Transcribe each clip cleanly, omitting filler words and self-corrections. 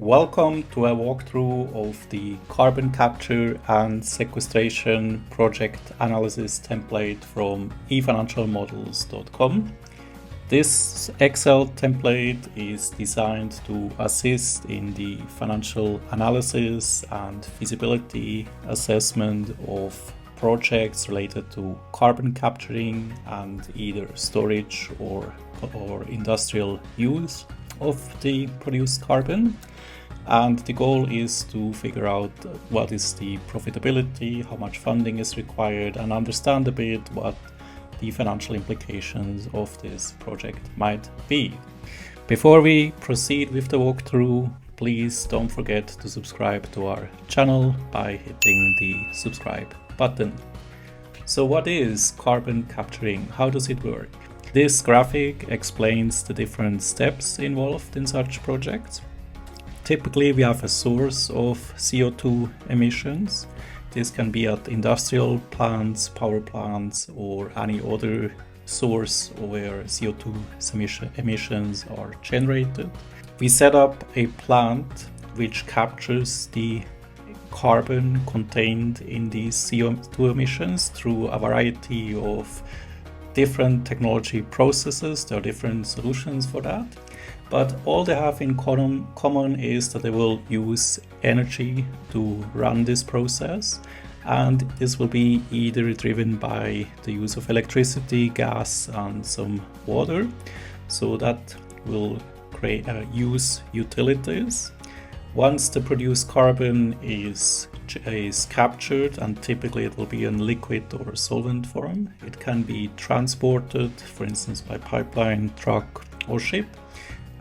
Welcome to a walkthrough of the Carbon Capture and Sequestration project analysis template from efinancialmodels.com. This Excel template is designed to assist in the financial analysis and feasibility assessment of projects related to carbon capturing and either storage or industrial use of the produced carbon. And the goal is to figure out what is the profitability, how much funding is required, and understand a bit what the financial implications of this project might be. Before we proceed with the walkthrough, please don't forget to subscribe to our channel by hitting the subscribe button. So what is carbon capturing? How does it work? This graphic explains the different steps involved in such projects. Typically, we have a source of CO2 emissions. This can be at industrial plants, power plants, or any other source where CO2 emissions are generated. We set up a plant which captures the carbon contained in these CO2 emissions through a variety of different technology processes. There are different solutions for that. But all they have in common is that they will use energy to run this process, and this will be either driven by the use of electricity, gas, and some water. So that will use utilities. Once the produced carbon is captured, and typically it will be in liquid or solvent form, it can be transported, for instance, by pipeline, truck, or ship,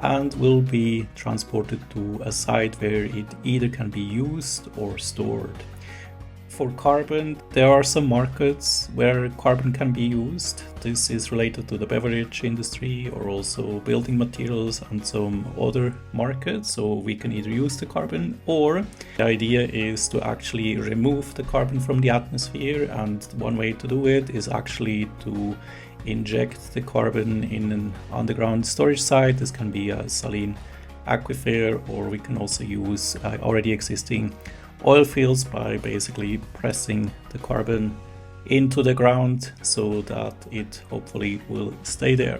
and will be transported to a site where it either can be used or stored. For carbon, there are some markets where carbon can be used. This is related to the beverage industry or also building materials and some other markets. So we can either use the carbon, or the idea is to actually remove the carbon from the atmosphere. And one way to do it is actually to inject the carbon in an underground storage site. This can be a saline aquifer, or we can also use already existing oil fields by basically pressing the carbon into the ground so that it hopefully will stay there.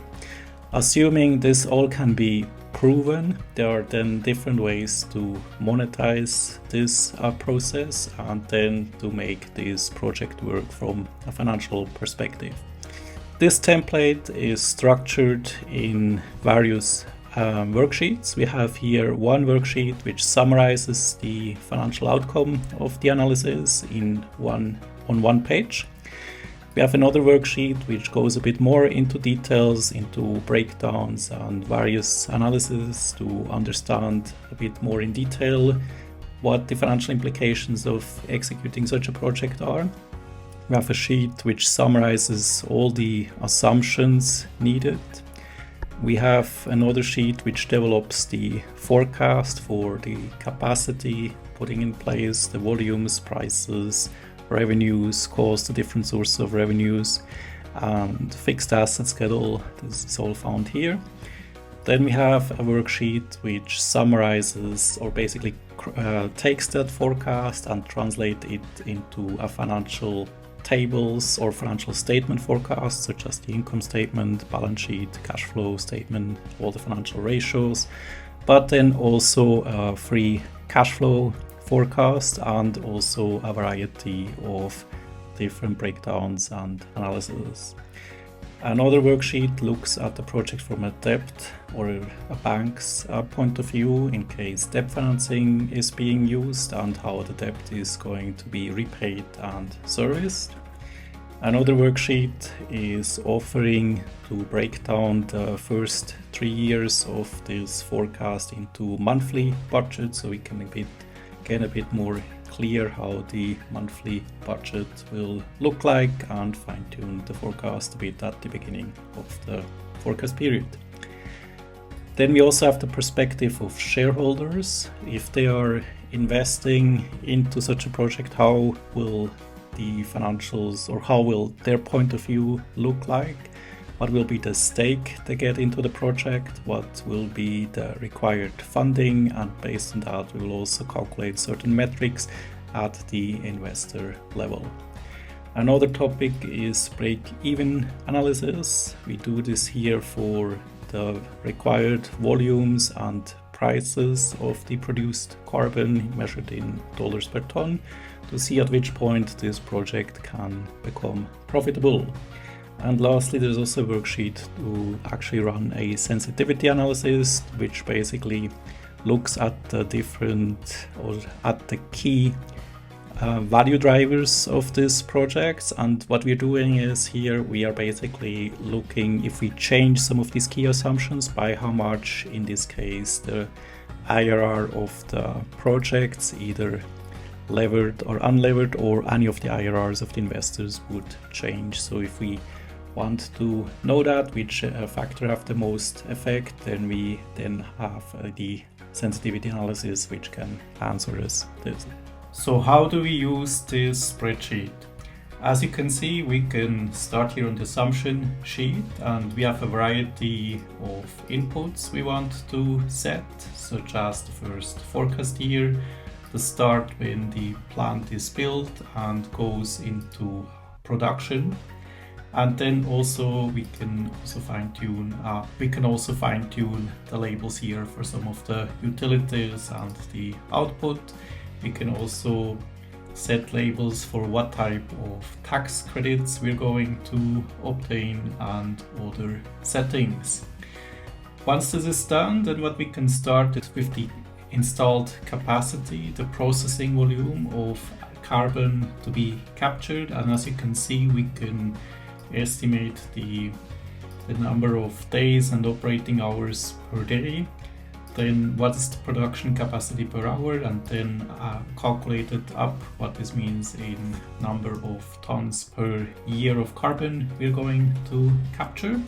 Assuming this all can be proven, there are then different ways to monetize this process and then to make this project work from a financial perspective. This template is structured in various worksheets. We have here one worksheet which summarizes the financial outcome of the analysis on one page. We have another worksheet which goes a bit more into details, into breakdowns and various analysis to understand a bit more in detail what the financial implications of executing such a project are. We have a sheet which summarizes all the assumptions needed. We have another sheet which develops the forecast for the capacity, putting in place the volumes, prices, revenues, costs, the different sources of revenues, and fixed asset schedule. This is all found here. Then we have a worksheet which summarizes or basically takes that forecast and translates it into a financial tables or financial statement forecasts, such as the income statement, balance sheet, cash flow statement, all the financial ratios, but then also a free cash flow forecast and also a variety of different breakdowns and analysis. Another worksheet looks at the project from a debt or a bank's point of view in case debt financing is being used and how the debt is going to be repaid and serviced. Another worksheet is offering to break down the first 3 years of this forecast into monthly budgets, so we can get a bit more clear how the monthly budget will look like and fine-tune the forecast a bit at the beginning of the forecast period. Then we also have the perspective of shareholders. If they are investing into such a project, how will the financials or how will their point of view look like? what will be the stake they get into the project, what will be the required funding, and based on that we will also calculate certain metrics at the investor level. Another topic is break-even analysis. We do this here for the required volumes and prices of the produced carbon measured in dollars per ton to see at which point this project can become profitable. And lastly, there's also a worksheet to actually run a sensitivity analysis, which basically looks at the different or at the key value drivers of this project. And what we're doing is here we are basically looking if we change some of these key assumptions by how much, in this case, the IRR of the projects, either levered or unlevered, or any of the IRRs of the investors would change. So if we want to know that which factor have the most effect, then we have the sensitivity analysis which can answer us this. So how do we use this spreadsheet? As you can see, we can start here on the assumption sheet, and we have a variety of inputs we want to set, such as the first forecast year, the start when the plant is built and goes into production. And then also we can also fine-tune the labels here for some of the utilities and the output. We can also set labels for what type of tax credits we're going to obtain and other settings. Once this is done, then what we can start is with the installed capacity, the processing volume of carbon to be captured. And as you can see, we can estimate the number of days and operating hours per day, then what is the production capacity per hour, and then calculate it up what this means in number of tons per year of carbon we're going to capture.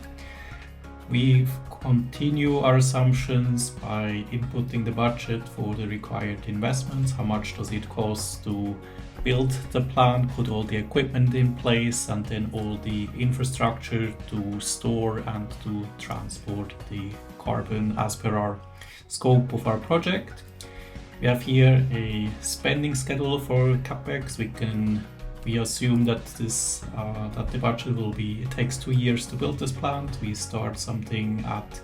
We continue our assumptions by inputting the budget for the required investments. How much does it cost to build the plant, put all the equipment in place, and then all the infrastructure to store and to transport the carbon as per our scope of our project. We have here a spending schedule for CapEx. We assume that the budget will be, it takes 2 years to build this plant. We start something at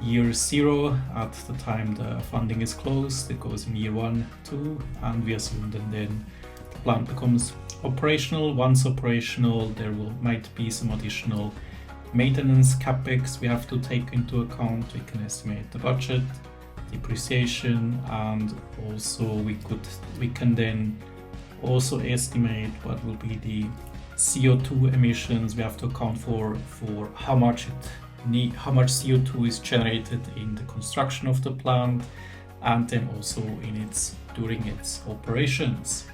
year 0 at the time the funding is closed. It goes in year 1, 2, and we assume that then the plant becomes operational. Once operational, there might be some additional maintenance CapEx we have to take into account. We can estimate the budget, depreciation, and also we can then also estimate what will be the CO2 emissions we have to account for how much CO2 is generated in the construction of the plant, and then also during its operations.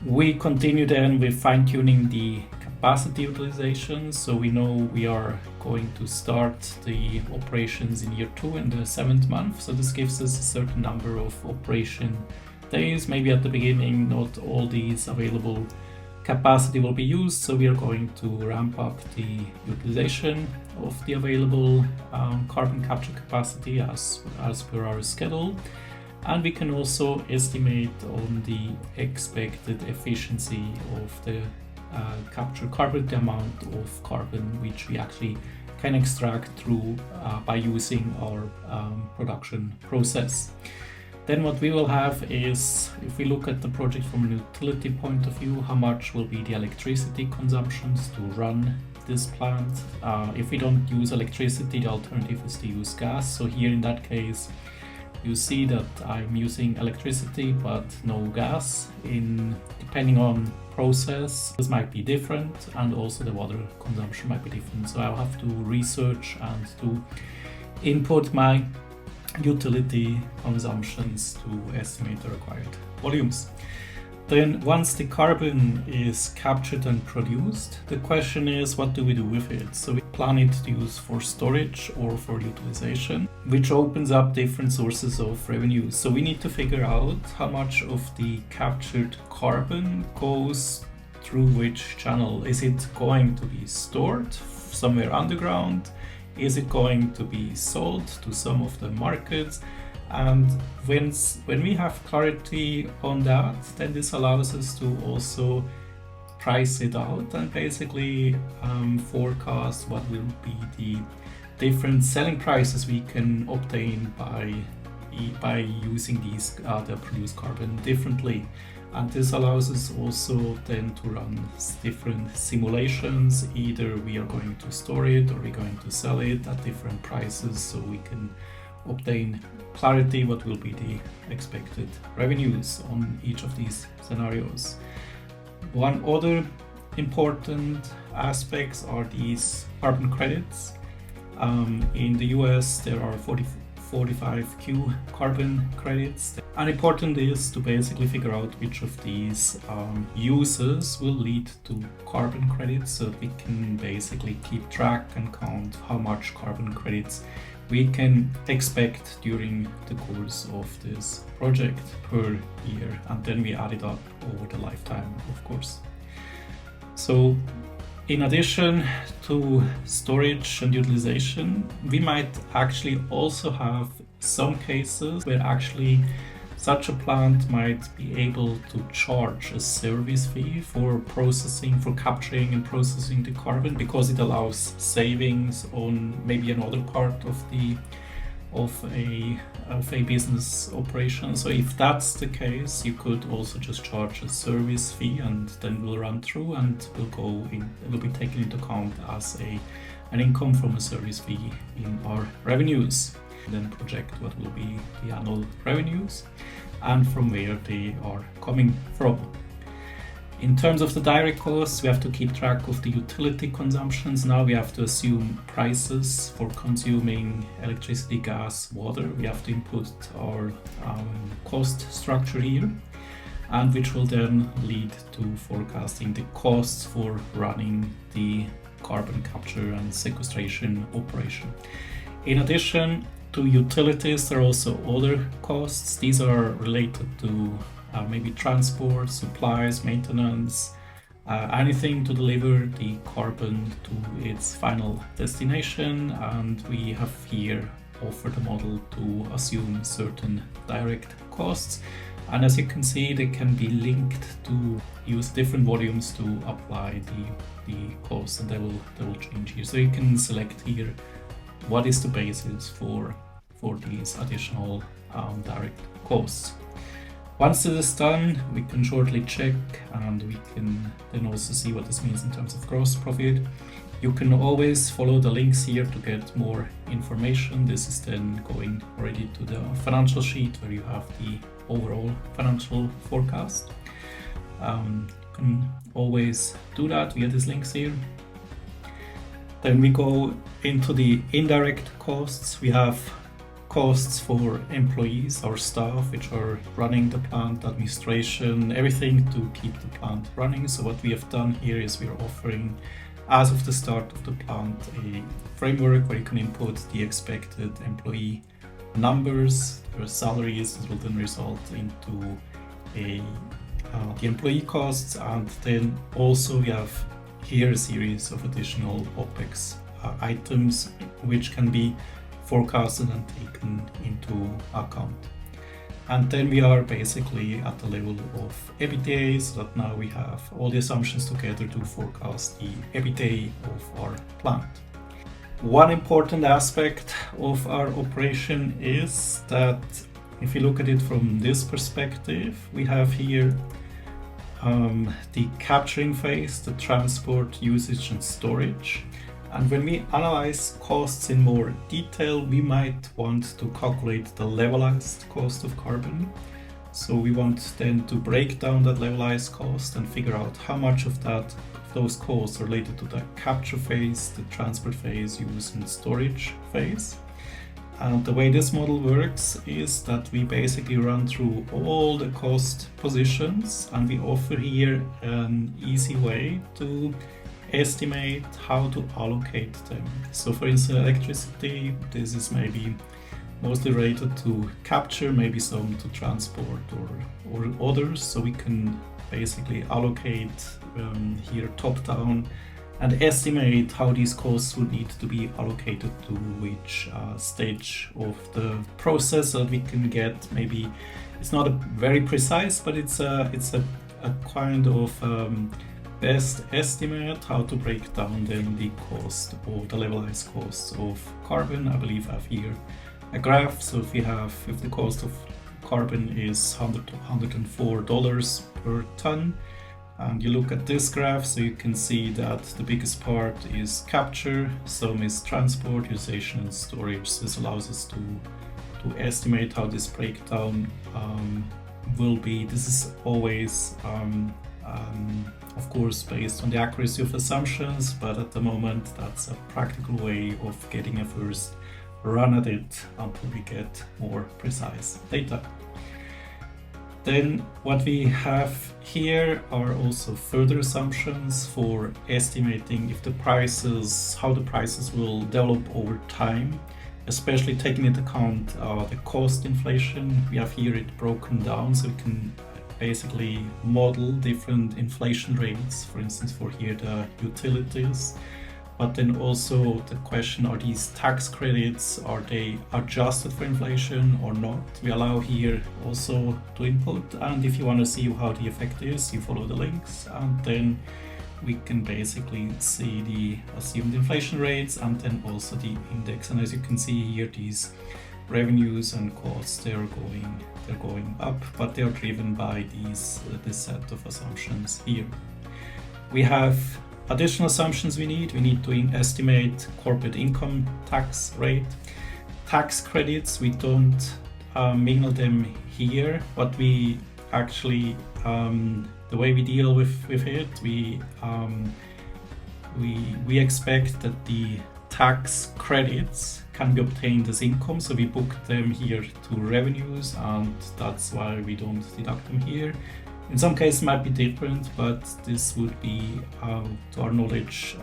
We continue then with fine-tuning the capacity utilization. So we know we are going to start the operations in year 2 in the 7th month. So this gives us a certain number of operation days. Maybe at the beginning not all these available capacity will be used, so we are going to ramp up the utilization of the available carbon capture capacity as per our schedule. And we can also estimate on the expected efficiency of the captured carbon, the amount of carbon which we actually can extract through by using our production process. Then what we will have is, if we look at the project from a utility point of view, how much will be the electricity consumptions to run this plant. If we don't use electricity, the alternative is to use gas. So here in that case, you see that I'm using electricity but no gas. Depending on process, this might be different, and also the water consumption might be different. So I'll have to research and to input my utility consumptions to estimate the required volumes. Then once the carbon is captured and produced, the question is, what do we do with it? So we plan it to use for storage or for utilization, which opens up different sources of revenue. So we need to figure out how much of the captured carbon goes through which channel. Is it going to be stored somewhere underground? Is it going to be sold to some of the markets? And when we have clarity on that, then this allows us to also price it out and basically forecast what will be the different selling prices we can obtain by using these the produced carbon differently. And this allows us also then to run different simulations. Either we are going to store it or we're going to sell it at different prices, so we can obtain clarity what will be the expected revenues on each of these scenarios. One other important aspects are these carbon credits. In the US there are 45Q carbon credits, and important is to basically figure out which of these uses will lead to carbon credits, so we can basically keep track and count how much carbon credits we can expect during the course of this project per year, and then we add it up over the lifetime, of course. So in addition to storage and utilization, we might actually also have some cases where actually such a plant might be able to charge a service fee for processing, for capturing and processing the carbon, because it allows savings on maybe another part of a business operation. So if that's the case, you could also just charge a service fee, and then we'll run through and will be taken into account as an income from a service fee in our revenues. Then project what will be the annual revenues and from where they are coming from. In terms of the direct costs, we have to keep track of the utility consumptions. Now we have to assume prices for consuming electricity, gas, water. We have to input our cost structure here, and which will then lead to forecasting the costs for running the carbon capture and sequestration operation. In addition to utilities, there are also other costs. These are related to maybe transport, supplies, maintenance, anything to deliver the carbon to its final destination. And we have here offered a model to assume certain direct costs. And as you can see, they can be linked to use different volumes to apply the costs, and they will change here. So you can select here what is the basis for these additional direct costs. Once this is done, we can shortly check, and we can then also see what this means in terms of gross profit. You can always follow the links here to get more information. This is then going already to the financial sheet where you have the overall financial forecast. You can always do that via these links here. Then we go into the indirect costs. We have costs for employees or staff, which are running the plant, administration, everything to keep the plant running. So what we have done here is we are offering, as of the start of the plant, a framework where you can input the expected employee numbers, their salaries, that will then result into the employee costs. And then also we have here a series of additional OPEX items which can be forecasted and taken into account. And then we are basically at the level of EBITDA, so that now we have all the assumptions together to forecast the EBITDA of our plant. One important aspect of our operation is that if you look at it from this perspective, we have here the capturing phase, the transport, usage and storage. And when we analyze costs in more detail, we might want to calculate the levelized cost of carbon. So we want then to break down that levelized cost and figure out how much of those costs are related to the capture phase, the transport phase, use and storage phase. And the way this model works is that we basically run through all the cost positions, and we offer here an easy way to estimate how to allocate them. So for instance, electricity, this is maybe mostly related to capture, maybe some to transport or others. So we can basically allocate here top down and estimate how these costs would need to be allocated to which stage of the process, so that we can get, maybe it's not a very precise, but it's a kind of best estimate how to break down then the cost or the levelized costs of carbon. I believe I have here a graph. So if the cost of carbon is $104 per ton, and you look at this graph, so you can see that the biggest part is capture, some is transport, utilization, and storage. This allows us to estimate how this breakdown will be. This is always of course based on the accuracy of assumptions, but at the moment that's a practical way of getting a first run at it until we get more precise data. Then what we have here are also further assumptions for estimating if how the prices will develop over time, especially taking into account the cost inflation. We have here it broken down, so we can basically model different inflation rates, for instance for here the utilities. But then also the question, are these tax credits, are they adjusted for inflation or not? We allow here also to input, and if you want to see how the effect is, you follow the links, and then we can basically see the assumed inflation rates and then also the index. And as you can see here, these revenues and costs, they're going up, but they are driven by this set of assumptions here. We have additional assumptions we need to estimate corporate income tax rate. Tax credits, we don't mingle them here, but we actually, the way we deal with it, we expect that the tax credits can be obtained as income, so we book them here to revenues, and that's why we don't deduct them here. In some cases it might be different, but this would be, to our knowledge,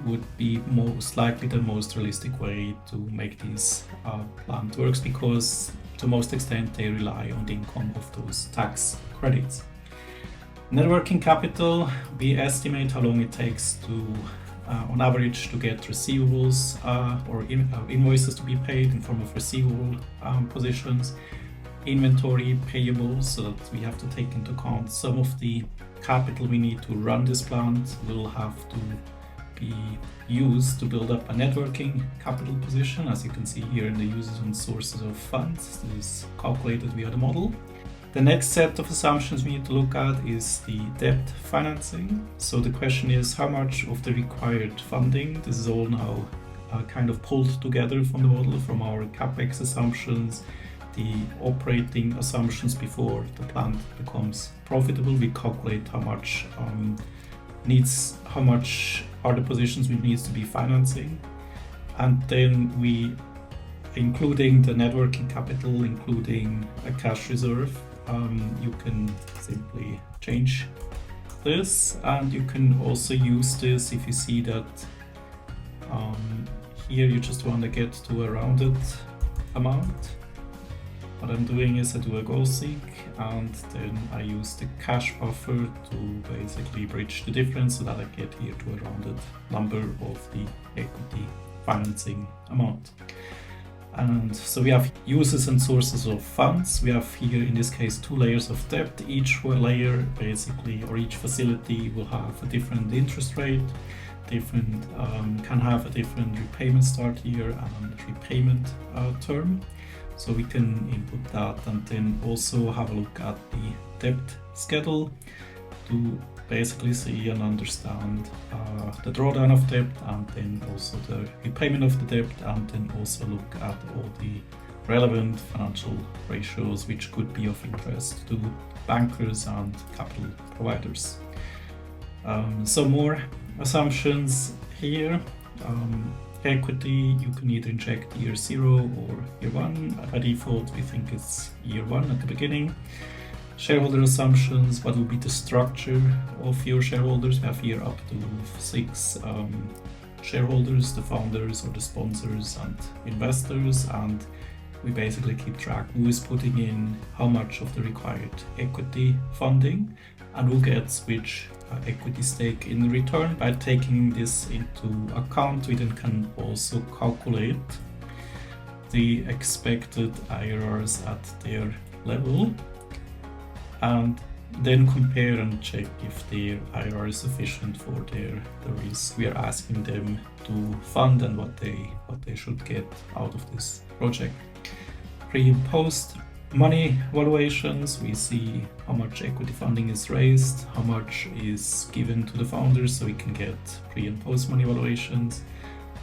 would be most likely the most realistic way to make these planned works, because to most extent they rely on the income of those tax credits. Net working capital, we estimate how long it takes to, on average, to get receivables or invoices to be paid in form of receivable positions. Inventory payables, so that we have to take into account some of the capital we need to run this plant will have to be used to build up a net working capital position. As you can see here in the uses and sources of funds, this is calculated via the model. The next set of assumptions we need to look at is the debt financing. So the question is, how much of the required funding, this is all now kind of pulled together from the model, from our capex assumptions, the operating assumptions before the plant becomes profitable. We calculate how much are the positions we need to be financing, and then we, including the net working capital, including a cash reserve, you can simply change this, and you can also use this if you see that here you just want to get to a rounded amount. What I'm doing is I do a goal seek, and then I use the cash buffer to basically bridge the difference so that I get here to a rounded number of the equity financing amount. And so we have uses and sources of funds. We have here in this case 2 layers of debt. Each layer basically, or each facility, will have a different interest rate, can have a different repayment start year and repayment term. So we can input that and then also have a look at the debt schedule to basically see and understand the drawdown of debt, and then also the repayment of the debt, and then also look at all the relevant financial ratios which could be of interest to bankers and capital providers. Some more assumptions here. Equity, you can either inject year 0 or year 1. By default, we think it's year 1 at the beginning. Shareholder assumptions, what will be the structure of your shareholders? We have here up to 6 shareholders, the founders or the sponsors and investors, and we basically keep track who is putting in how much of the required equity funding and who gets which equity stake in return. By taking this into account, we then can also calculate the expected IRRs at their level and then compare and check if their IRR is sufficient for the risk we are asking them to fund and what they should get out of this project. Pre and post money valuations, we see how much equity funding is raised, how much is given to the founders, so we can get pre and post money valuations.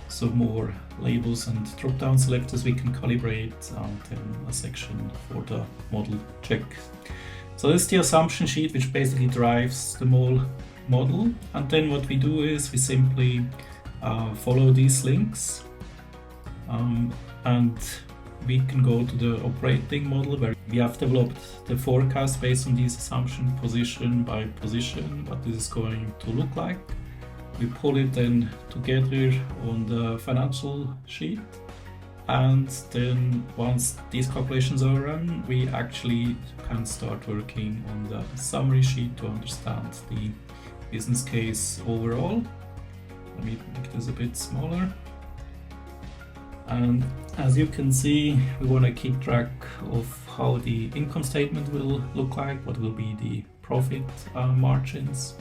So more labels and drop-down selectors we can calibrate, and then a section for the model check. So this is the assumption sheet, which basically drives the whole model. And then what we do is we simply follow these links, and we can go to the operating model where we have developed the forecast based on these assumptions, position by position, what this is going to look like. We pull it then together on the financial sheet, and then once these calculations are run, we actually can start working on the summary sheet to understand the business case overall. Let me make this a bit smaller. And as you can see, we want to keep track of how the income statement will look like, what will be the profit margins,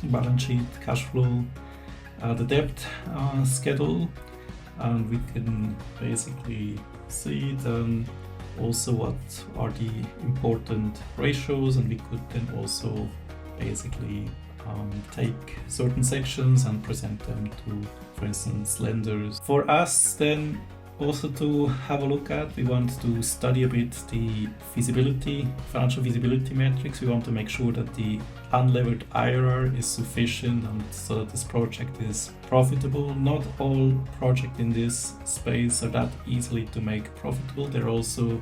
balance sheet, cash flow, the debt schedule, and we can basically see then also what are the important ratios, and we could then also basically take certain sections and present them to, for instance, lenders. For us then also to have a look at, we want to study a bit the feasibility, financial feasibility metrics. We want to make sure that the unlevered IRR is sufficient and so that this project is profitable. Not all projects in this space are that easily to make profitable. They're also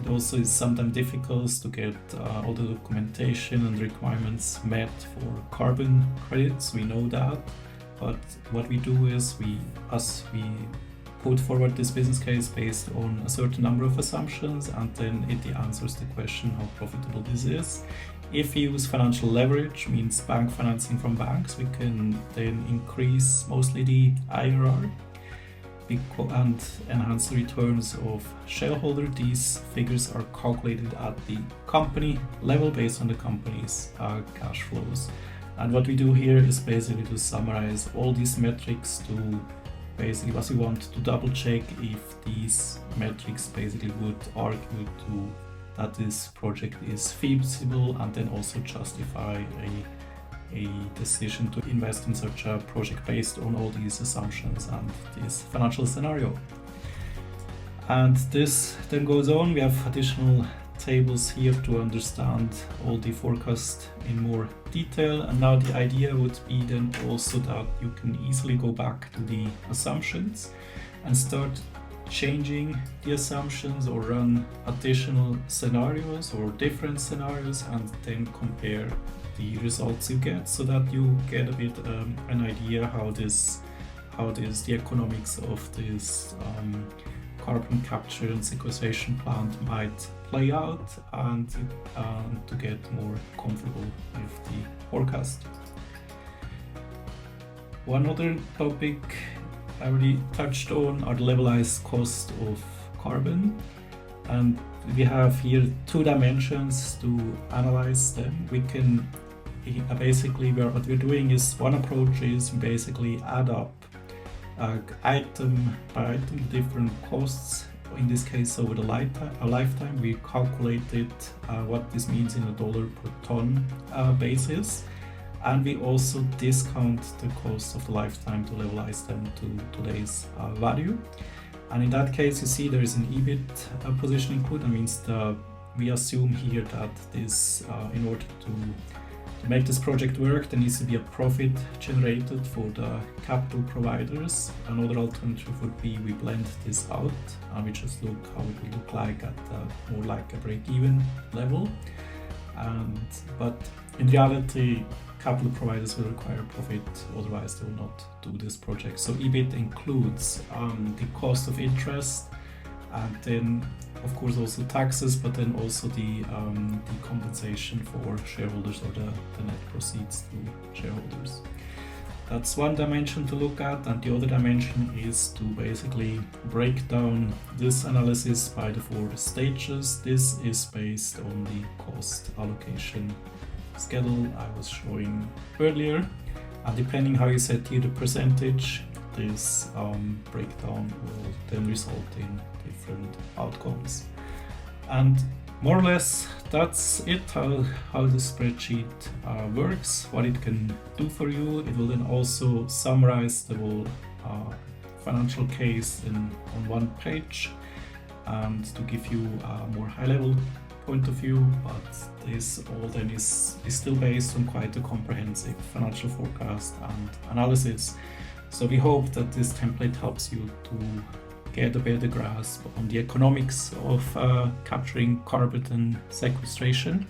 it also is sometimes difficult to get all the documentation and requirements met for carbon credits. We know that, but what we do is we put forward this business case based on a certain number of assumptions, and then it answers the question how profitable this is. If we use financial leverage, means bank financing from banks, we can then increase mostly the IRR and enhance the returns of shareholder. These figures are calculated at the company level based on the company's cash flows. And what we do here is basically to summarize all these metrics to basically what we want to double check if these metrics basically would argue to that this project is feasible, and then also justify a decision to invest in such a project based on all these assumptions and this financial scenario. And this then goes on. We have additional tables here to understand all the forecast in more detail. And now the idea would be then also that you can easily go back to the assumptions and start changing the assumptions or run additional scenarios or different scenarios, and then compare the results you get, so that you get a bit an idea how the economics of this carbon capture and sequestration plant might play out, and to get more comfortable with the forecast. One other topic I already touched on are the levelized cost of carbon, and we have here two dimensions to analyze them. We can basically, what we're doing is, one approach is basically add up item by item different costs. In this case, over the lifetime, we calculated what this means in a dollar per ton basis, and we also discount the cost of the lifetime to levelize them to today's value. And in that case, you see there is an EBIT position included. That means we assume here that this, in order to make this project work, there needs to be a profit generated for the capital providers. Another alternative would be we blend this out and we just look how it would look like at more like a break-even level. But in reality, capital providers will require profit, otherwise they will not do this project. So EBIT includes the cost of interest and then of course also taxes, but then also the compensation for shareholders, or the net proceeds to shareholders. That's one dimension to look at, and the other dimension is to basically break down this analysis by the 4 stages. This is based on the cost allocation schedule I was showing earlier, and depending how you set here the percentage, this breakdown will then result in different outcomes. And more or less that's it, how the spreadsheet works, what it can do for you. It will then also summarize the whole financial case on one page, and to give you a more high-level point of view, but this all then is still based on quite a comprehensive financial forecast and analysis. So we hope that this template helps you to get a better grasp on the economics of capturing carbon and sequestration.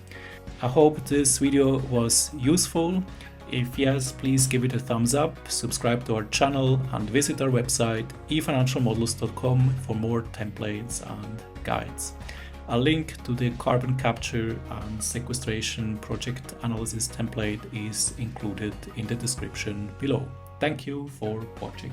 I hope this video was useful. If yes, please give it a thumbs up, subscribe to our channel, and visit our website efinancialmodels.com for more templates and guides. A link to the carbon capture and sequestration project analysis template is included in the description below. Thank you for watching.